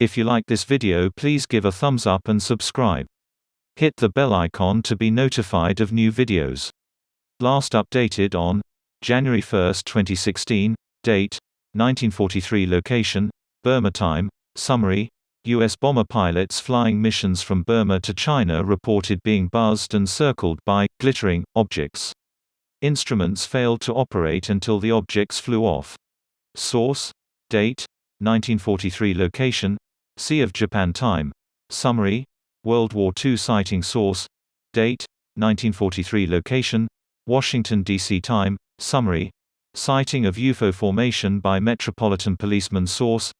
If you like this video, please give a thumbs up and subscribe. Hit the bell icon to be notified of new videos. Last updated on January 1, 2016. Date 1943. Location Burma. Time Summary. U.S. bomber pilots flying missions from Burma to China reported being buzzed and circled by glittering objects. Instruments failed to operate until the objects flew off. Source. Date 1943. Location Sea of Japan. Time Summary. World War II sighting. Source. Date 1943. Location Washington, D.C. Time Summary. Sighting of UFO formation by Metropolitan Policeman. Source.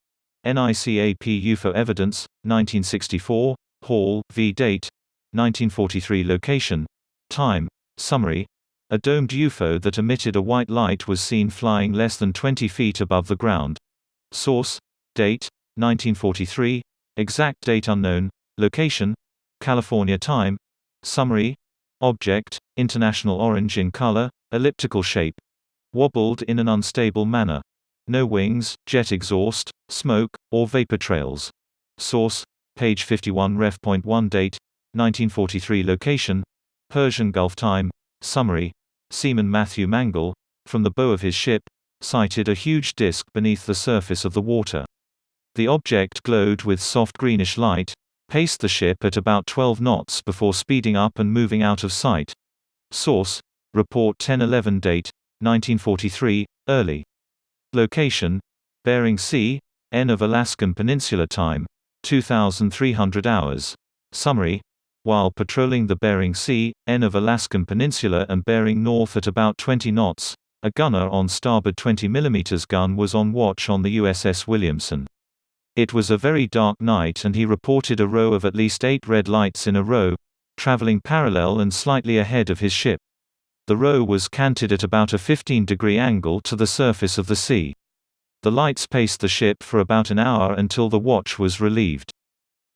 NICAP UFO evidence, 1964, Hall v. Date 1943. Location Time Summary. A domed UFO that emitted a white light was seen flying less than 20 feet above the ground. Source. Date 1943. Exact date unknown. Location California. Time Summary. Object international orange in color, elliptical shape. Wobbled in an unstable manner. No wings, jet exhaust, smoke, or vapor trails. Source. Page 51. Ref.1. Date 1943. Location Persian Gulf. Time Summary. Seaman Matthew Mangle, from the bow of his ship, sighted a huge disk beneath the surface of the water. The object glowed with soft greenish light, paced the ship at about 12 knots before speeding up and moving out of sight. Source. Report 10/11. Date 1943, early. Location Bering Sea, N of Alaskan Peninsula. Time 2,300 hours. Summary. While patrolling the Bering Sea, N of Alaskan Peninsula and bearing north at about 20 knots, a gunner on starboard 20 mm gun was on watch on the USS Williamson. It was a very dark night and he reported a row of at least 8 red lights in a row, traveling parallel and slightly ahead of his ship. The row was canted at about a 15-degree angle to the surface of the sea. The lights paced the ship for about an hour until the watch was relieved.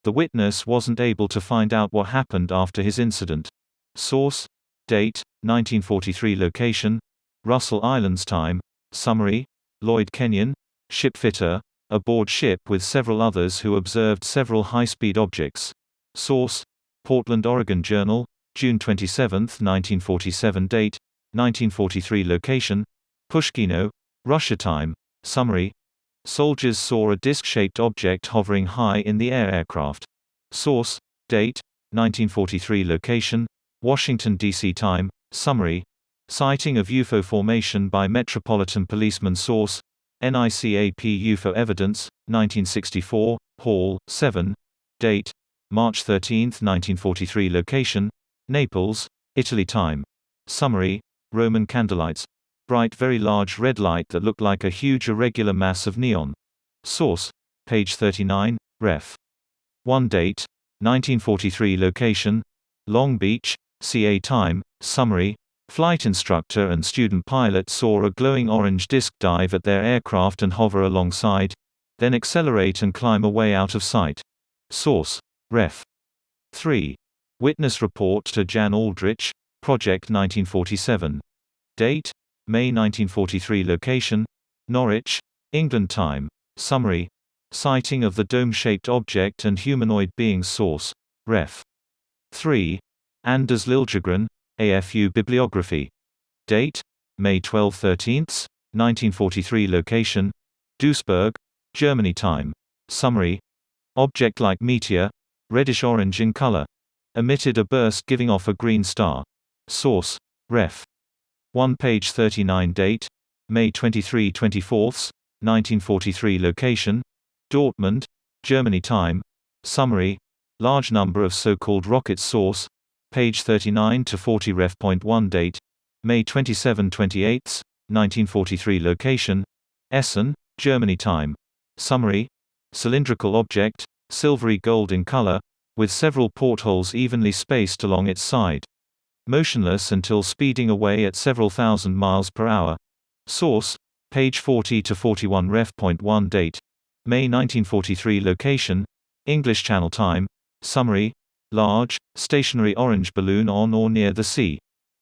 The witness wasn't able to find out what happened after his incident. Source. Date 1943. Location Russell Islands. Time Summary. Lloyd Kenyon, shipfitter, aboard ship with several others who observed several high-speed objects. Source. Portland, Oregon Journal, June 27, 1947. Date 1943. Location Pushkino, Russia. Time Summary. Soldiers saw a disc-shaped object hovering high in the air. Aircraft. Source. Date 1943. Location Washington, D.C. Time Summary. Sighting of UFO formation by Metropolitan Policeman. Source. NICAP UFO evidence, 1964, Hall 7. Date March 13, 1943. Location Naples, Italy. Time Summary. Roman candlelights. Bright, very large red light that looked like a huge irregular mass of neon. Source. Page 39. Ref. 1. Date 1943. Location Long Beach, CA. Time Summary. Flight instructor and student pilot saw a glowing orange disk dive at their aircraft and hover alongside, then accelerate and climb away out of sight. Source. Ref. 3. Witness report to Jan Aldrich, Project 1947. Date May 1943. Location Norwich, England. Time Summary. Sighting of the dome-shaped object and humanoid beings. Source. Ref. 3. Anders Liljegren, AFU Bibliography. Date May 12-13, 1943. Location Duisburg, Germany. Time Summary. Object-like meteor, reddish-orange in color, emitted a burst giving off a green star. Source. Ref. 1. Page 39. Date May 23-24, 1943. Location Dortmund, Germany. Time Summary. Large number of so-called rockets. Source. Page 39-40. Ref.1. Date May 27-28, 1943. Location Essen, Germany. Time Summary. Cylindrical object, silvery gold in color, with several portholes evenly spaced along its side. Motionless until speeding away at several thousand miles per hour. Source. Page 40-41. Ref.1. Date May 1943. Location English Channel. Time Summary. Large, stationary orange balloon on or near the sea.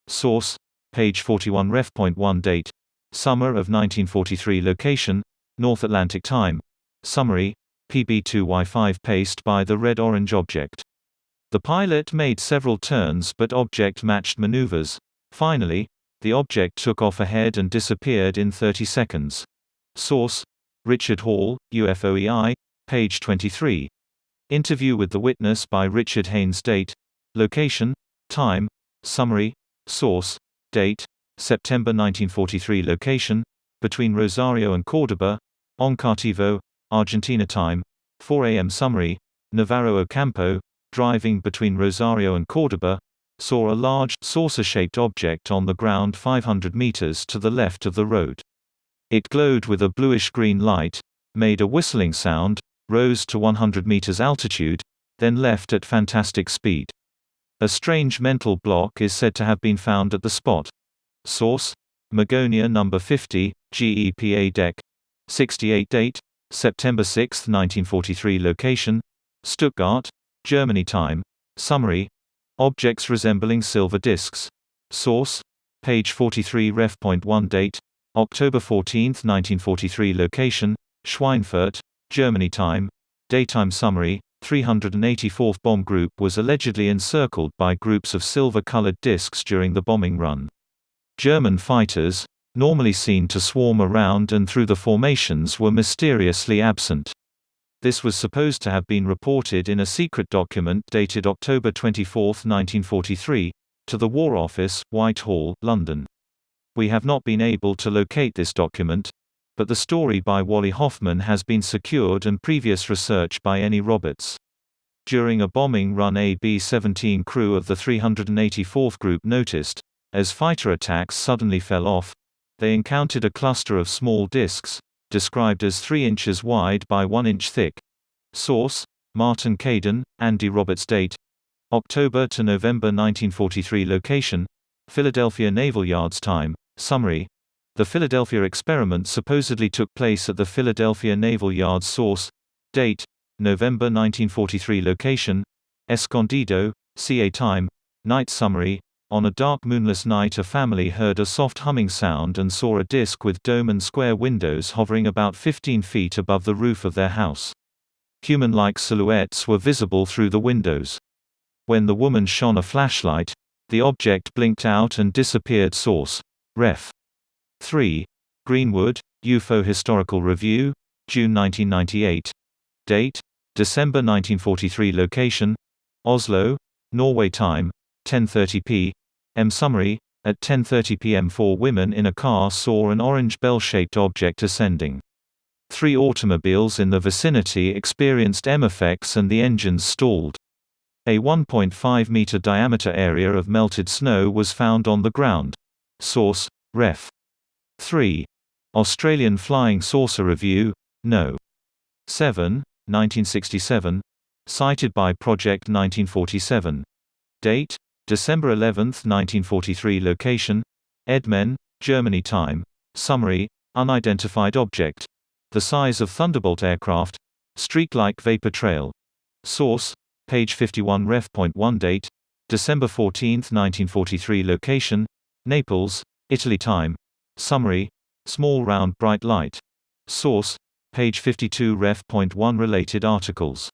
Source. Page 41. Ref.1. Date Summer of 1943. Location North Atlantic. Time Summary. PB2Y5 paced by the red-orange object. The pilot made several turns but object-matched maneuvers. Finally, the object took off ahead and disappeared in 30 seconds. Source: Richard Hall, UFOEI, page 23. Interview with the witness by Richard Haynes. Date, location, time, summary. Source: date, September 1943. Location, between Rosario and Córdoba, Oncativo, Argentina. Time, 4 a.m. Summary: Navarro Ocampo, driving between Rosario and Córdoba, saw a large, saucer-shaped object on the ground 500 meters to the left of the road. It glowed with a bluish-green light, made a whistling sound, rose to 100 meters altitude, then left at fantastic speed. A strange mental block is said to have been found at the spot. Source: Magonia No. 50, GEPA Dec. 68. Date, September 6, 1943. Location, Stuttgart, Germany. Time, summary: objects resembling silver discs. Source: page 43. Ref.1. Date, October 14, 1943. Location, Schweinfurt, Germany. Time, daytime summary: 384th Bomb Group was allegedly encircled by groups of silver-colored discs during the bombing run. German fighters, normally seen to swarm around and through the formations, were mysteriously absent. This was supposed to have been reported in a secret document dated October 24, 1943, to the War Office, Whitehall, London. We have not been able to locate this document, but the story by Wally Hoffman has been secured and previous research by N. E. Roberts. During a bombing run, a B-17 crew of the 384th Group noticed, as fighter attacks suddenly fell off, they encountered a cluster of small discs, described as 3 inches wide by 1 inch thick. Source: Martin Caden, Andy Roberts. Date, October to November 1943. Location, Philadelphia Naval Yards. Time, summary: the Philadelphia experiment supposedly took place at the Philadelphia Naval Yards. Source: date, November 1943. Location, Escondido, CA. Time, night summary: on a dark moonless night, a family heard a soft humming sound and saw a disc with dome and square windows hovering about 15 feet above the roof of their house. Human-like silhouettes were visible through the windows. When the woman shone a flashlight, the object blinked out and disappeared. Source: Ref. 3. Greenwood, UFO Historical Review, June 1998. Date, December 1943. Location, Oslo, Norway. Time, 10:30 p.m. Summary: at 10:30 p.m. 4 women in a car saw an orange bell-shaped object ascending. 3 automobiles in the vicinity experienced M effects and the engines stalled. A 1.5-meter diameter area of melted snow was found on the ground. Source: Ref. 3. Australian Flying Saucer Review, No. 7, 1967. Cited by Project 1947. Date, December 11, 1943. Location, Edmen, Germany. Time, summary: unidentified object. The size of Thunderbolt aircraft. Streak-like vapor trail. Source: page 51. Ref.1. Date, December 14, 1943. Location, Naples, Italy. Time, summary: small round bright light. Source: page 52. Ref.1. Related articles.